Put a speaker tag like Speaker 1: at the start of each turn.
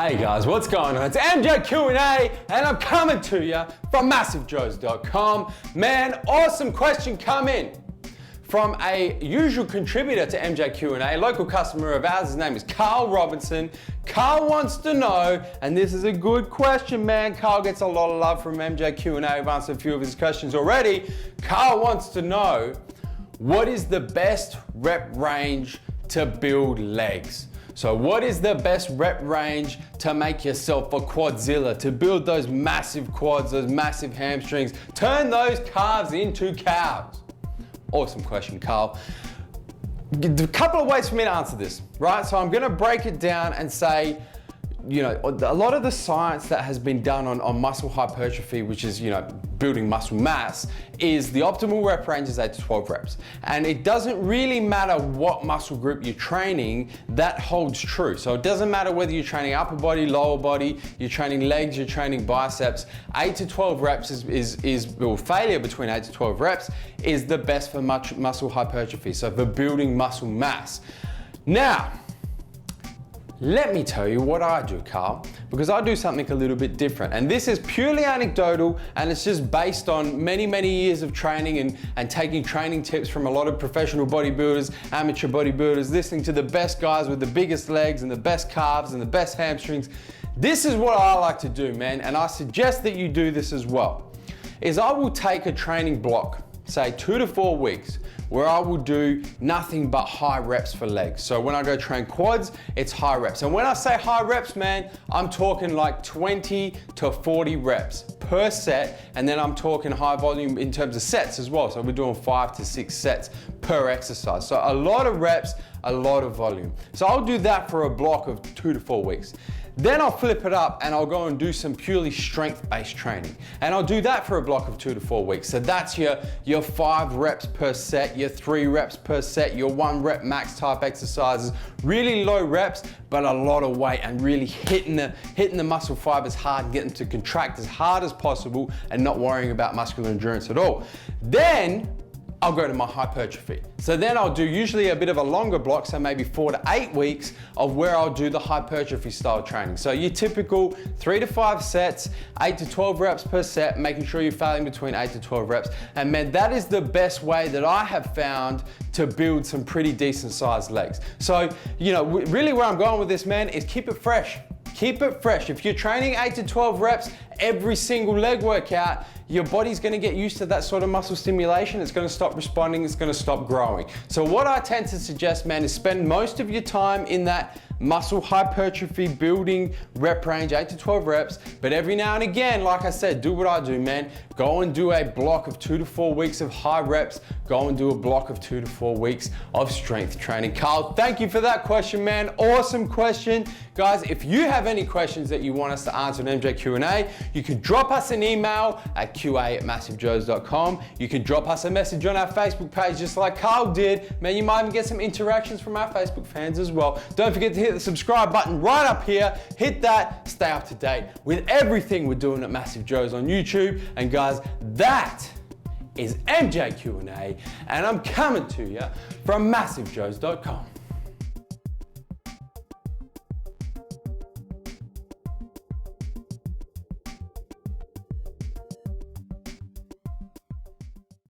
Speaker 1: Hey guys, what's going on? It's MJ Q&A and I'm coming to you from MassiveJoes.com. Man, awesome question come in from a usual contributor to MJ Q&A, local customer of ours. His name is Carl Robinson. Carl wants to know, and this is a good question, man. Carl gets a lot of love from MJ Q&A. I've answered a few of his questions already. Carl wants to know, what is the best rep range to build legs? So what is the best rep range to make yourself a quadzilla, to build those massive quads, those massive hamstrings, turn those calves into cows? Awesome question, Carl. A couple of ways for me to answer this, right? So I'm gonna break it down and say, you know, a lot of the science that has been done on muscle hypertrophy, which is, you know, building muscle mass, is the optimal rep range is 8 to 12 reps. And it doesn't really matter what muscle group you're training, that holds true. So it doesn't matter whether you're training upper body, lower body, you're training legs, you're training biceps, 8 to 12 reps or failure between 8 to 12 reps is the best for muscle hypertrophy, so for building muscle mass. Now, let me tell you what I do, Carl, because I do something a little bit different. And this is purely anecdotal, and it's just based on many, many years of training and taking training tips from a lot of professional bodybuilders, amateur bodybuilders, listening to the best guys with the biggest legs and the best calves and the best hamstrings. This is what I like to do, man, and I suggest that you do this as well, is I will take a training block, say 2 to 4 weeks, where I will do nothing but high reps for legs. So when I go train quads, it's high reps. And when I say high reps, man, I'm talking like 20 to 40 reps per set. And then I'm talking high volume in terms of sets as well. So we're doing 5 to 6 sets per exercise. So a lot of reps, a lot of volume. So I'll do that for a block of 2 to 4 weeks. Then I'll flip it up and I'll go and do some purely strength-based training. And I'll do that for a block of 2 to 4 weeks. So that's your 5 reps per set, your 3 reps per set, your 1 rep max type exercises. Really low reps, but a lot of weight and really hitting the muscle fibers hard, getting to contract as hard as possible and not worrying about muscular endurance at all. Then I'll go to my hypertrophy. So then I'll do usually a bit of a longer block, so maybe 4 to 8 weeks of where I'll do the hypertrophy style training. So your typical 3 to 5 sets, 8 to 12 reps per set, making sure you're failing between 8 to 12 reps. And man, that is the best way that I have found to build some pretty decent sized legs. So, you know, really where I'm going with this, man, is keep it fresh. Keep it fresh. If you're training 8 to 12 reps every single leg workout, your body's gonna get used to that sort of muscle stimulation. It's gonna stop responding, it's gonna stop growing. So what I tend to suggest, man, is spend most of your time in that muscle hypertrophy building rep range, 8 to 12 reps, but every now and again, like I said, do what I do, man. Go and do a block of 2 to 4 weeks of high reps. Go and do a block of 2 to 4 weeks of strength training. Carl, thank you for that question, man. Awesome question. Guys, if you have any questions that you want us to answer in MJ Q&A, you can drop us an email at qa@massivejoes.com. You can drop us a message on our Facebook page just like Carl did. Man, you might even get some interactions from our Facebook fans as well. Don't forget to hit the subscribe button right up here. Hit that, stay up to date with everything we're doing at Massive Joes on YouTube. And guys, that is MJ Q&A, and I'm coming to you from MassiveJoes.com.